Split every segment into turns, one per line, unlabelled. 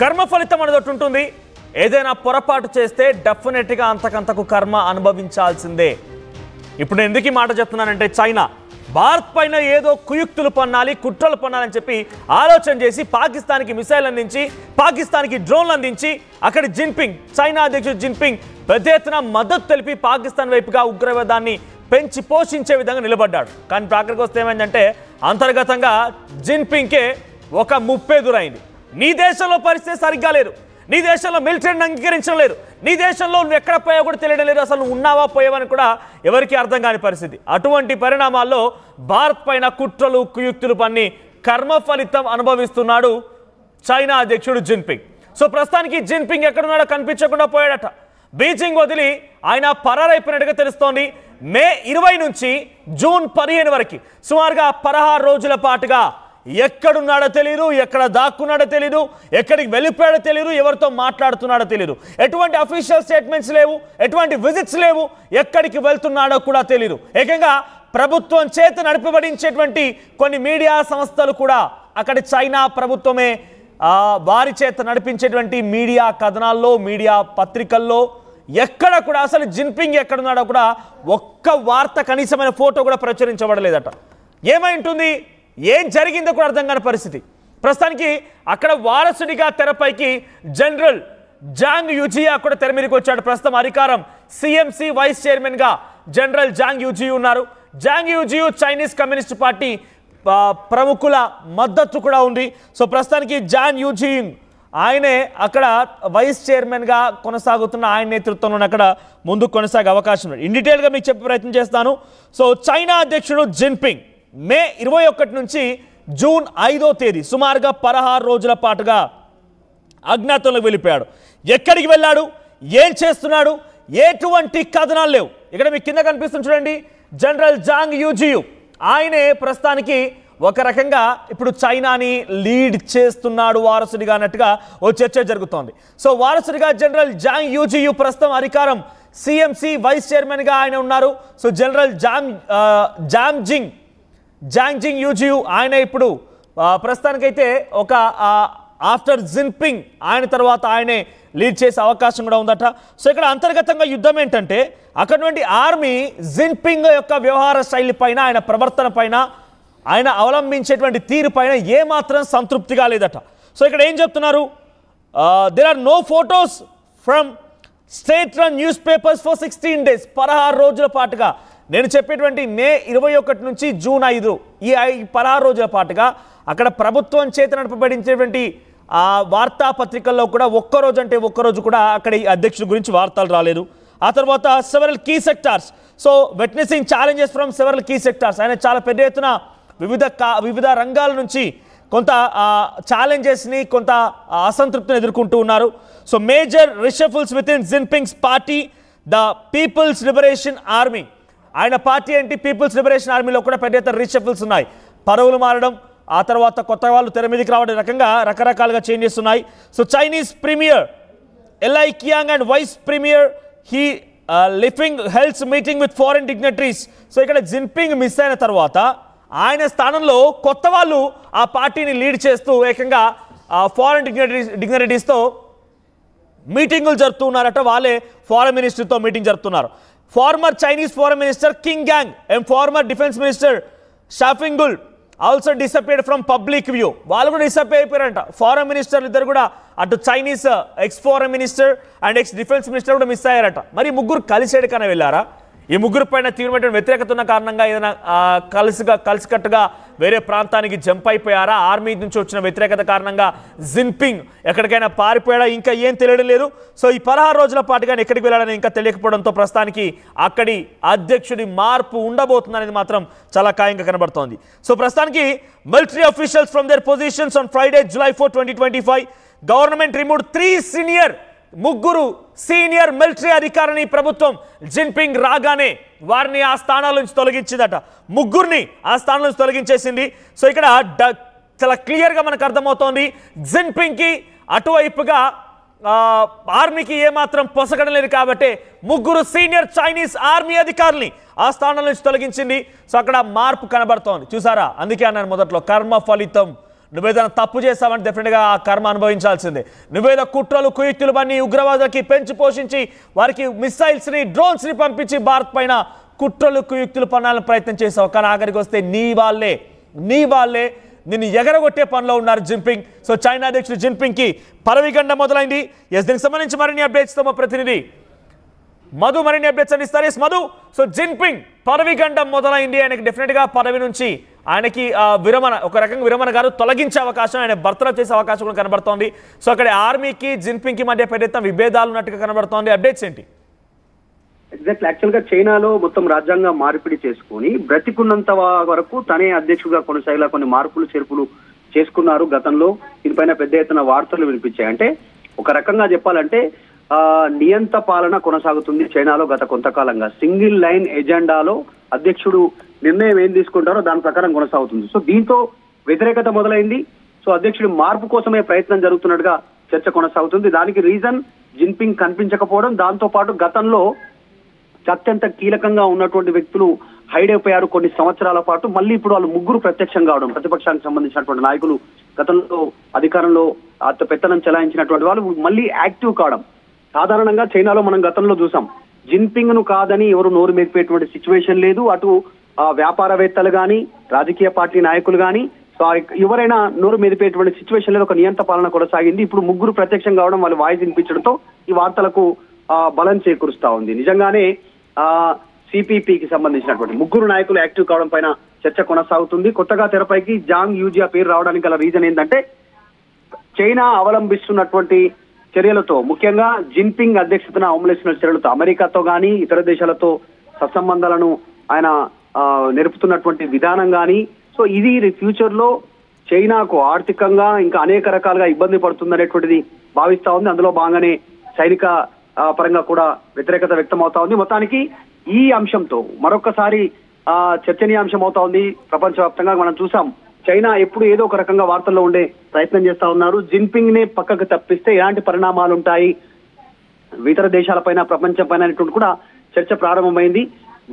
కర్మ ఫలితం అనేది ఒకటి ఉంటుంది. ఏదైనా పొరపాటు చేస్తే డెఫినెట్గా అంతకంతకు కర్మ అనుభవించాల్సిందే. ఇప్పుడు నేను ఎందుకు ఈ మాట చెప్తున్నానంటే, చైనా భారత్ పైన ఏదో కుయుక్తులు పన్నాలి, కుట్రలు పన్నాలని చెప్పి ఆలోచన చేసి పాకిస్తాన్కి మిసైల్ అందించి, పాకిస్తాన్కి డ్రోన్లు అందించి, అక్కడి చైనా అధ్యక్షుడు జిన్పింగ్ పెద్ద ఎత్తున మద్దతు తెలిపి పాకిస్తాన్ వైపుగా ఉగ్రవాదాన్ని పెంచి పోషించే విధంగా నిలబడ్డాడు. కానీ ప్రాక్టికల్గా వస్తే ఏమైందంటే, అంతర్గతంగా జిన్పింగ్కే ఒక ముప్పు ఎదురైంది. నీ దేశంలో పరిస్థితి సరిగ్గా లేదు, నీ దేశంలో మిలిటరీని అంగీకరించడం లేదు, నీ దేశంలో నువ్వు ఎక్కడ పోయా కూడా తెలియడం లేదు, అసలు నువ్వు ఉన్నావా పోయావని కూడా ఎవరికి అర్థం కాని పరిస్థితి. అటువంటి పరిణామాల్లో భారత్ పైన కుట్రలు కుయుక్తులు పన్ని కర్మ ఫలితం అనుభవిస్తున్నాడు చైనా అధ్యక్షుడు జిన్పింగ్. సో ప్రస్తుతానికి జిన్పింగ్ ఎక్కడున్నాడో కనిపించకుండా పోయాడట. బీజింగ్ వదిలి ఆయన పరారైపోయినట్టుగా తెలుస్తోంది. మే 20 నుంచి జూన్ 15 వరకు సుమారుగా 16 రోజుల పాటుగా ఎక్కడున్నాడో తెలియదు, ఎక్కడ దాక్కున్నాడో తెలియదు, ఎక్కడికి వెళ్ళిపోయాడో తెలియదు, ఎవరితో మాట్లాడుతున్నాడో తెలియదు. ఎటువంటి అఫీషియల్ స్టేట్మెంట్స్ లేవు, ఎటువంటి విజిట్స్ లేవు, ఎక్కడికి వెళ్తున్నాడో కూడా తెలియదు. ఏకంగా ప్రభుత్వం చేత నడిపబడించేటువంటి కొన్ని మీడియా సంస్థలు కూడా అక్కడ చైనా ప్రభుత్వమే వారి చేత నడిపించేటువంటి మీడియా కథనాల్లో, మీడియా పత్రికల్లో ఎక్కడ కూడా అసలు జిన్పింగ్ ఎక్కడున్నాడో కూడా ఒక్క వార్త, కనీసమైన ఫోటో కూడా ప్రచురించబడలేదట. ఏమై ఉంటుంది, ఏం జరిగిందో కూడా అర్థం కాని పరిస్థితి. ప్రస్తుతానికి అక్కడ వారసుడిగా తెరపైకి జనరల్ జాంగ్ యూజియా కూడా తెర మీదకి వచ్చాడు. ప్రస్తుతం అధికారం సిఎంసి వైస్ చైర్మన్గా జనరల్ జాంగ్ యూజియూ ఉన్నారు. జాంగ్ యూజియూ చైనీస్ కమ్యూనిస్ట్ పార్టీ ప్రముఖుల మద్దతు కూడా ఉంది. సో ప్రస్తుతానికి జాంగ్ యూజియూ ఆయనే అక్కడ వైస్ చైర్మన్గా కొనసాగుతున్న, ఆయన నేతృత్వంలో అక్కడ ముందుకు కొనసాగే అవకాశం ఉంది. ఇన్ డీటెయిల్గా మీకు చెప్పే ప్రయత్నం చేస్తాను. సో చైనా అధ్యక్షుడు జిన్పింగ్ మే 21 నుంచి జూన్ 5వ తేదీ సుమారుగా 16 రోజుల పాటుగా అజ్ఞాతంలోకి వెళ్ళిపోయాడు. ఎక్కడికి వెళ్ళాడు, ఏం చేస్తున్నాడు, ఎటువంటి కథనాలు లేవు. ఇక్కడ మీకు కింద కనిపిస్తుంది చూడండి, జనరల్ జాంగ్ యూజియూ ఆయనే ప్రస్తుతానికి ఒక రకంగా ఇప్పుడు చైనాని లీడ్ చేస్తున్నాడు వారసుడిగా అన్నట్టుగా ఓ చర్చ జరుగుతోంది. సో వారసుడిగా జనరల్ జాంగ్ యూజియూ ప్రస్తుతం అధికారం సిఎంసి వైస్ చైర్మన్గా ఆయన ఉన్నారు. సో జనరల్ జాంగ్ యూజియూ ఆయన ఇప్పుడు ప్రస్తుతానికైతే ఒక ఆఫ్టర్ జిన్పింగ్ ఆయన తర్వాత ఆయనే లీడ్ చేసే అవకాశం కూడా ఉందట. సో ఇక్కడ అంతర్గతంగా యుద్ధం ఏంటంటే, అక్కడ నుండి ఆర్మీ జిన్పింగ్ యొక్క వ్యవహార శైలి పైన, ఆయన ప్రవర్తన పైన, ఆయన అవలంబించేటువంటి తీరు పైన ఏమాత్రం సంతృప్తిగా లేదట. సో ఇక్కడ ఏం చెప్తున్నారు, there are no photos from state run న్యూస్ పేపర్స్ ఫర్ 16 days 16 రోజుల పాటుగా నేను చెప్పేటువంటి మే 21 నుంచి జూన్ 5 ఈ 16 రోజుల పాటుగా అక్కడ ప్రభుత్వం చేత నడపబడించేటువంటి వార్తాపత్రికల్లో కూడా ఒక్కరోజు కూడా అక్కడ ఈ అధ్యక్షుడి గురించి వార్తలు రాలేదు. ఆ తర్వాత several key sectors, so witnessing challenges from several key sectors, ఆయన చాలా పెద్ద ఎత్తున వివిధ రంగాల నుంచి కొంత ఛాలెంజెస్ని, కొంత అసంతృప్తిని ఎదుర్కొంటూ ఉన్నారు. So major reshuffles within Jinping's party, the People's Liberation Army, ఆయన పార్టీ ఏంటి, పీపుల్స్ లిబరేషన్ ఆర్మీలో కూడా పెద్ద ఎత్తున రిషఫుల్స్ ఉన్నాయి. పదవులు మారడం, ఆ తర్వాత కొత్త వాళ్ళు తెర మీదకి రావడం రకంగా రకరకాలుగా చేంజెస్ ఉన్నాయి. So Chinese premier Li Qiang and vice premier He Lifeng held meeting with foreign dignitaries. So ఇక్కడ జిన్పింగ్ మిస్ అయిన తర్వాత ఆయన స్థానంలో కొత్త వాళ్ళు ఆ పార్టీని లీడ్ చేస్తూ ఏకంగా ఫారెన్ డిగ్నటరీస్తో మీటింగులు జరుపుతున్నారట. వాళ్ళే ఫారెన్ మినిస్టర్తో మీటింగ్ జరుపుతున్నారు. Former Chinese foreign minister Qin Gang and former defence minister Shangfu also disappeared from public view. వాళ్ళు కూడా డిసపియర్ అయిపోయారంట. ఫారెన్ మినిస్టర్లు ఇద్దరు కూడా, అటు Chinese ex foreign minister and ex defence minister కూడా మిస్ అయ్యారట. మరి ముగ్గురు కలిసేడికైనా వెళ్ళారా? ఈ ముగ్గురు పైన తీవ్రమైన వ్యతిరేకత ఉన్న కారణంగా ఏదైనా కలిసికట్టుగా వేరే ప్రాంతానికి జంప్ అయిపోయారా? ఆర్మీ నుంచి వచ్చిన వ్యతిరేకత కారణంగా జిన్పింగ్ ఎక్కడికైనా పారిపోయాడా? ఇంకా ఏం తెలియడం లేదు. సో ఈ 16 రోజుల పాటుగా ఎక్కడికి వెళ్ళాడని ఇంకా తెలియకపోవడంతో ప్రస్తుతానికి అక్కడి అధ్యక్షుడి మార్పు ఉండబోతుందనేది మాత్రం చాలా ఖాయంగా కనబడుతోంది. సో ప్రస్తుతానికి military officials from there positions on Friday July 4, 2025 government removed 3 ముగ్గురు సీనియర్ మిలిటరీ అధికారిని ప్రభుత్వం జిన్పింగ్ రాగానే వారిని ఆ స్థానాల నుంచి తొలగించిందట. ముగ్గురిని ఆ స్థానం నుంచి తొలగించేసింది. సో ఇక్కడ చాలా క్లియర్గా మనకు అర్థమవుతోంది, జిన్పింగ్కి అటువైపుగా ఆర్మీకి ఏమాత్రం పొసగడలేదు కాబట్టి ముగ్గురు సీనియర్ చైనీస్ ఆర్మీ అధికారుల్ని ఆ స్థానం నుంచి తొలగించింది. సో అక్కడ మార్పు కనబడుతోంది, చూసారా? అందుకే అన్నాను మొదట్లో, కర్మ ఫలితం నువ్వేదైనా తప్పు చేస్తావంటే డెఫినెట్గా ఆ కర్మ అనుభవించాల్సిందే. నువ్వేదో కుట్రలు కుయుక్తులు పని ఉగ్రవాదులకి పెంచి పోషించి వారికి మిసైల్స్ని డ్రోన్స్ని పంపించి భారత్ పైన కుట్రలు కుయుక్తులు పనాలని ప్రయత్నం చేసావు. కానీ ఆఖరికి వస్తే నీ వాళ్ళే నిన్ను ఎగరగొట్టే పనిలో ఉన్నారు జిన్పింగ్. సో చైనా అధ్యక్షుడు జిన్పింగ్కి పదవీగండ మొదలైంది. దీనికి సంబంధించి మరిన్ని అప్డేట్స్తో మా ప్రతినిధి మధు మరిన్ని అప్డేట్స్ అందిస్తారు. మధు, సో జిన్పింగ్ పదవీగండం మొదలైంది. ఆయనకి డెఫినెట్గా పదవి నుంచి ఆయనకి విరమణ, ఒక రకంగా విరమణ గారు తొలగించే అవకాశం, ఆయన బర్తరఫ్ చేసే అవకాశం కూడా కనబడుతోంది. సో అక్కడ ఆర్మీకి జిన్పింగ్కి మధ్య పెద్ద విభేదాలు ఉన్నట్టుగా కనబడుతోంది. అప్డేట్స్ ఏంటి?
ఎగ్జాక్ట్ యాక్చువల్ గా చైనాలో మొత్తం రాజ్యాంగ మార్పిడి చేసుకుని బ్రతికున్నంత వరకు తనే అధ్యక్షుడిగా కొనసాగేలా కొన్ని మార్పులు చేర్పులు చేసుకున్నారు గతంలో. దీనిపైన పెద్ద ఎత్తున వార్తలు వినిపించాయి. అంటే ఒక రకంగా చెప్పాలంటే నియంత పాలన కొనసాగుతుంది చైనాలో గత కొంతకాలంగా. సింగిల్ లైన్ ఎజెండాలో అధ్యక్షుడు నిర్ణయం ఏం తీసుకుంటారో దాని ప్రకారం కొనసాగుతుంది. సో దీంతో వ్యతిరేకత మొదలైంది. సో అధ్యక్షుడి మార్పు కోసమే ప్రయత్నం జరుగుతున్నట్టుగా చర్చ కొనసాగుతుంది. దానికి రీజన్ జిన్పింగ్ కనిపించకపోవడం, దాంతో పాటు గతంలో అత్యంత కీలకంగా ఉన్నటువంటి వ్యక్తులు హైడ్ అయిపోయారు కొన్ని సంవత్సరాల పాటు. మళ్ళీ ఇప్పుడు వాళ్ళు ముగ్గురు ప్రత్యక్షం కావడం, ప్రతిపక్షానికి సంబంధించినటువంటి నాయకులు గతంలో అధికారంలో పెత్తనం చెలాయించినటువంటి వాళ్ళు మళ్ళీ యాక్టివ్ కావడం. సాధారణంగా చైనాలో మనం గతంలో చూసాం, జిన్పింగ్ ను కాదని ఎవరు నోరు మెదిపేటువంటి సిచ్యువేషన్ లేదు. అటు వ్యాపారవేత్తలు కానీ రాజకీయ పార్టీ నాయకులు కానీ ఎవరైనా నోరు మెదిపేటువంటి సిచ్యువేషన్ లేదు. ఒక నియంత పాలన కొనసాగింది. ఇప్పుడు ముగ్గురు ప్రత్యక్షం కావడం, వాళ్ళు వాయిస్ వినిపించడంతో ఈ వార్తలకు బలం చేకూరుస్తా ఉంది. నిజంగానే సిపిపికి సంబంధించినటువంటి ముగ్గురు నాయకులు యాక్టివ్ కావడం పైన చర్చ కొనసాగుతుంది. కొత్తగా తెరపైకి జాంగ్ యూజియా పేరు రావడానికి గల రీజన్ ఏంటంటే చైనా అవలంబిస్తున్నటువంటి చర్యలతో, ముఖ్యంగా జిన్పింగ్ అధ్యక్షతన అవలంబిస్తున్న చర్యలతో అమెరికాతో కానీ ఇతర దేశాలతో సత్సంబంధాలను ఆయన నెరుపుతున్నటువంటి విధానం కానీ, సో ఇది ఫ్యూచర్ లో చైనాకు ఆర్థికంగా ఇంకా అనేక రకాలుగా ఇబ్బంది పడుతుందనేటువంటిది భావిస్తా ఉంది. అందులో భాగంగానే సైనిక పరంగా కూడా వ్యతిరేకత వ్యక్తం అవుతా ఉంది. మొత్తానికి ఈ అంశంతో మరొకసారి చర్చనీయాంశం అవుతా ఉంది ప్రపంచవ్యాప్తంగా. మనం చూసాం, చైనా ఎప్పుడు ఏదో ఒక రకంగా వార్తల్లో ఉండే ప్రయత్నం చేస్తా ఉన్నారు. జిన్పింగ్ నే పక్కకు తప్పిస్తే ఎలాంటి పరిణామాలు ఉంటాయి ఇతర దేశాలపైన, ప్రపంచం పైన అనేటువంటి కూడా చర్చ ప్రారంభమైంది.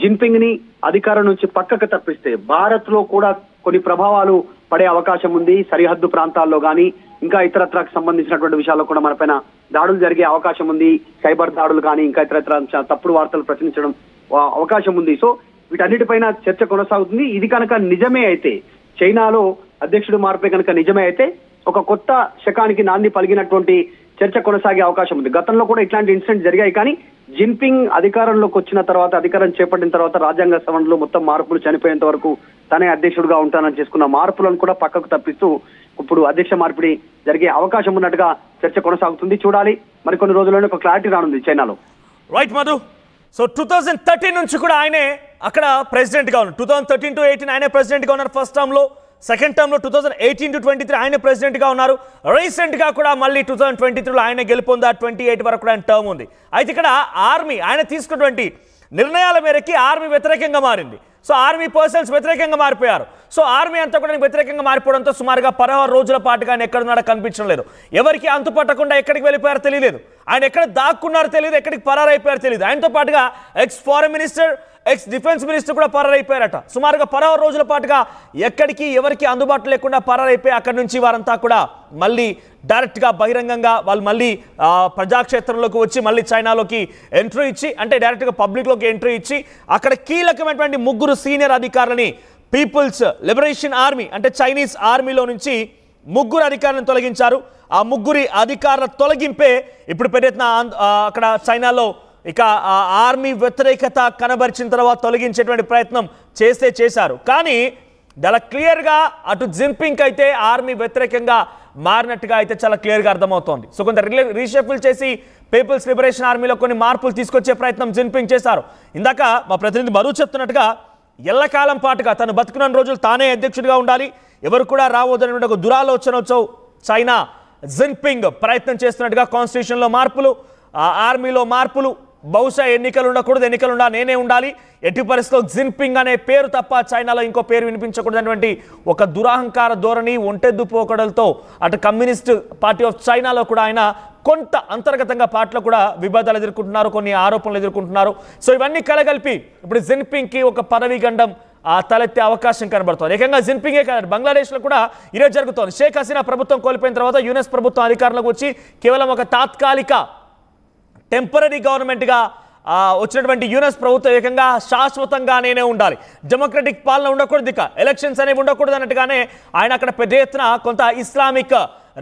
జిన్పింగ్ ని అధికారం నుంచి పక్కకు తప్పిస్తే భారత్ లో కూడా కొన్ని ప్రభావాలు పడే అవకాశం ఉంది. సరిహద్దు ప్రాంతాల్లో కానీ ఇంకా ఇతరత్రకు సంబంధించినటువంటి విషయాల్లో కూడా మన పైన దాడులు జరిగే అవకాశం ఉంది. సైబర్ దాడులు కానీ ఇంకా ఇతరత్ర తప్పుడు వార్తలు ప్రచురించడం అవకాశం ఉంది. సో వీటన్నిటిపైన చర్చ కొనసాగుతుంది. ఇది కనుక నిజమే అయితే, చైనాలో అధ్యక్షుడు మార్పే కనుక నిజమే అయితే ఒక కొత్త శకానికి నాంది పలిగినటువంటి చర్చ కొనసాగే అవకాశం ఉంది. గతంలో కూడా ఇట్లాంటి ఇన్సిడెంట్ జరిగాయి. కానీ జిన్పింగ్ అధికారంలోకి వచ్చిన తర్వాత, అధికారం చేపట్టిన తర్వాత రాజ్యాంగ సవరణలో మొత్తం మార్పులు చనిపోయేంత వరకు తనే అధ్యక్షుడిగా ఉంటానని చేసుకున్న మార్పులను కూడా పక్కకు తప్పిస్తూ ఇప్పుడు అధ్యక్ష మార్పిడి జరిగే అవకాశం ఉన్నట్టుగా చర్చ కొనసాగుతుంది. చూడాలి, మరికొన్ని రోజుల్లోనే ఒక క్లారిటీ రానుంది చైనాలో.
రైట్ మధు. సో 2013 నుంచి కూడా ఆయనే అక్కడ ప్రెసిడెంట్గా ఉన్నారు. 2013 to 18 ఆయనే ప్రెసిడెంట్గా ఉన్నారు ఫస్ట్ టర్మ్లో. సెకండ్ టర్మ్లో 2018 to 23 ఆయన ప్రెసిడెంట్గా ఉన్నారు. రీసెంట్గా కూడా మళ్ళీ 2023లో ఆయన గెలుపొందారు. 28 వరకు కూడా ఆయన టర్మ్ ఉంది. అయితే ఇక్కడ ఆర్మీ ఆయన తీసుకున్నటువంటి నిర్ణయాల మేరకి ఆర్మీ వ్యతిరేకంగా మారింది. సో ఆర్మీ పర్సన్స్ వ్యతిరేకంగా మారిపోయారు. సో ఆర్మీ అంతా కూడా వ్యతిరేకంగా మారిపోవడంతో సుమారుగా 16 రోజుల పాటుగా ఆయన ఎక్కడున్నాడో కనిపించడం లేదు. ఎవరికి అంతు పట్టకుండా ఎక్కడికి వెళ్ళిపోయారో తెలియలేదు. ఆయన ఎక్కడ దాక్కున్నారో తెలియదు, ఎక్కడికి పరారైపోయారో తెలియదు. ఆయనతో పాటుగా X foreign minister, X defence minister కూడా పరారైపోయారట. సుమారుగా 16 రోజుల పాటుగా ఎక్కడికి ఎవరికి అందుబాటులో లేకుండా పరారైపోయి అక్కడి నుంచి వారంతా కూడా మళ్ళీ డైరెక్ట్గా బహిరంగంగా వాళ్ళు మళ్ళీ ప్రజాక్షేత్రంలోకి వచ్చి మళ్ళీ చైనాలోకి ఎంట్రీ ఇచ్చి, అంటే డైరెక్ట్గా పబ్లిక్లోకి ఎంట్రీ ఇచ్చి అక్కడ కీలకమైనటువంటి ముగ్గురు సీనియర్ అధికారులని పీపుల్స్ లిబరేషన్ ఆర్మీ అంటే చైనీస్ ఆర్మీలో నుంచి ముగ్గురు అధికారులను తొలగించారు. ఆ ముగ్గురి అధికారుల తొలగింపే ఇప్పుడు పెద్దెత్తున అక్కడ చైనాలో ఇక ఆర్మీ వ్యతిరేకత కనబరిచిన తర్వాత తొలగించేటువంటి ప్రయత్నం చేశారు. కానీ చాలా క్లియర్గా అటు జిన్పింగ్ అయితే ఆర్మీ వ్యతిరేకంగా మారినట్టుగా అయితే చాలా క్లియర్గా అర్థమవుతోంది. సో కొంత రీషఫుల్ చేసి పీపుల్స్ లిబరేషన్ ఆర్మీలో కొన్ని మార్పులు తీసుకొచ్చే ప్రయత్నం జిన్పింగ్ చేశారు. ఇందాక మా ప్రతినిధి మధు చెప్తున్నట్టుగా ఎల్లకాలం పాటుగా తను బతుకున్న రోజులు తానే అధ్యక్షుడిగా ఉండాలి, ఎవరు కూడా రావద్దనే ఒక దురాలోచనతో చైనా జిన్పింగ్ ప్రయత్నం చేస్తున్నట్టుగా కాన్స్టిట్యూషన్లో మార్పులు, ఆర్మీలో మార్పులు, బహుశా ఎన్నికలు ఉండకూడదు, ఎన్నికలుండా నేనే ఉండాలి, ఎట్టి పరిస్థితిలో జిన్పింగ్ అనే పేరు తప్ప చైనాలో ఇంకో పేరు వినిపించకూడదనేటువంటి ఒక దురహంకార ధోరణి, ఒంటెద్దు పోకడలతో అటు కమ్యూనిస్ట్ పార్టీ ఆఫ్ చైనాలో కూడా ఆయన కొంత అంతర్గతంగా పార్టీలో కూడా వివాదాలు ఎదుర్కొంటున్నారు, కొన్ని ఆరోపణలు ఎదుర్కొంటున్నారు. సో ఇవన్నీ కలగలిపి ఇప్పుడు జిన్పింగ్కి ఒక పదవీ గండం తలెత్తే అవకాశం కనబడుతోంది. ఏకంగా జిన్పింగే కాదు, బంగ్లాదేశ్లో కూడా ఇదే జరుగుతోంది. షేక్ హసీనా ప్రభుత్వం కోల్పోయిన తర్వాత యూనస్ ప్రభుత్వం అధికారంలోకి వచ్చి కేవలం ఒక తాత్కాలిక టెంపరీ గవర్నమెంట్గా వచ్చినటువంటి యూనస్ ప్రభుత్వం ఏకంగా శాశ్వతంగానే ఉండాలి, డెమోక్రటిక్ పాలన ఉండకూడదు, ఇక ఎలక్షన్స్ అనేవి ఉండకూడదు అన్నట్టుగానే ఆయన అక్కడ పెద్ద ఎత్తున కొంత ఇస్లామిక్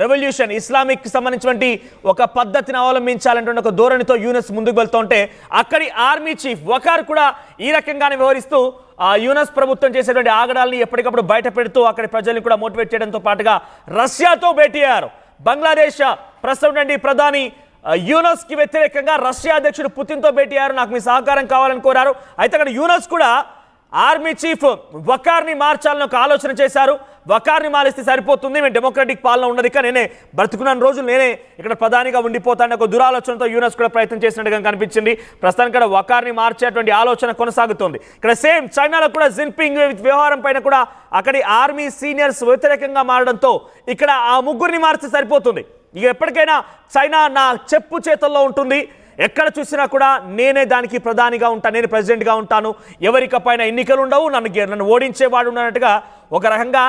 రెవల్యూషన్, ఇస్లామిక్ సంబంధించినటువంటి ఒక పద్ధతిని అవలంబించాలంటే ఒక ధోరణితో యూనస్ ముందుకు వెళ్తుంటే అక్కడి ఆర్మీ చీఫ్ వకార్ కూడా ఈ రకంగానే వ్యవహరిస్తూ యూనస్ ప్రభుత్వం చేసేటువంటి ఆగడాల్ని ఎప్పటికప్పుడు బయట పెడుతూ అక్కడి ప్రజల్ని కూడా మోటివేట్ చేయడంతో పాటుగా రష్యాతో భేటీ అయ్యారు. బంగ్లాదేశ్ ప్రస్తుతం ప్రధాని యూనస్ కి వ్యతిరేకంగా రష్యా అధ్యక్షుడు పుతిన్తో భేటీ అయ్యారు. నాకు మీ సహకారం కావాలని కోరారు. అయితే అక్కడ యూనస్ కూడా ఆర్మీ చీఫ్ వకార్ని మార్చాలని ఒక ఆలోచన చేశారు. వకార్ని మారిస్తే సరిపోతుంది, మేము డెమోక్రటిక్ పాలన ఉన్నది, ఇక నేనే బ్రతుకున్న రోజులు నేనే ఇక్కడ ప్రధానిగా ఉండిపోతాను ఒక దురాలోచనతో యూనస్ కూడా ప్రయత్నం చేసినట్టుగా కనిపించింది. ప్రస్తుతానికి ఇక్కడ వకార్ని మార్చేటువంటి ఆలోచన కొనసాగుతోంది. ఇక్కడ సేమ్ చైనాలో కూడా జిన్పింగ్ వ్యవహారం పైన కూడా అక్కడి ఆర్మీ సీనియర్స్ వ్యతిరేకంగా మారడంతో ఇక్కడ ఆ ముగ్గురిని మార్చితే సరిపోతుంది. ఇక ఎప్పటికైనా చైనా నా చెప్పు చేతల్లో ఉంటుంది, ఎక్కడ చూసినా కూడా నేనే దానికి ప్రధానిగా ఉంటాను, నేను ప్రెసిడెంట్గా ఉంటాను, ఎవరికపైన ఎన్నికలు ఉండవు, నన్ను ఓడించేవాడు ఉన్నట్టుగా ఒక రకంగా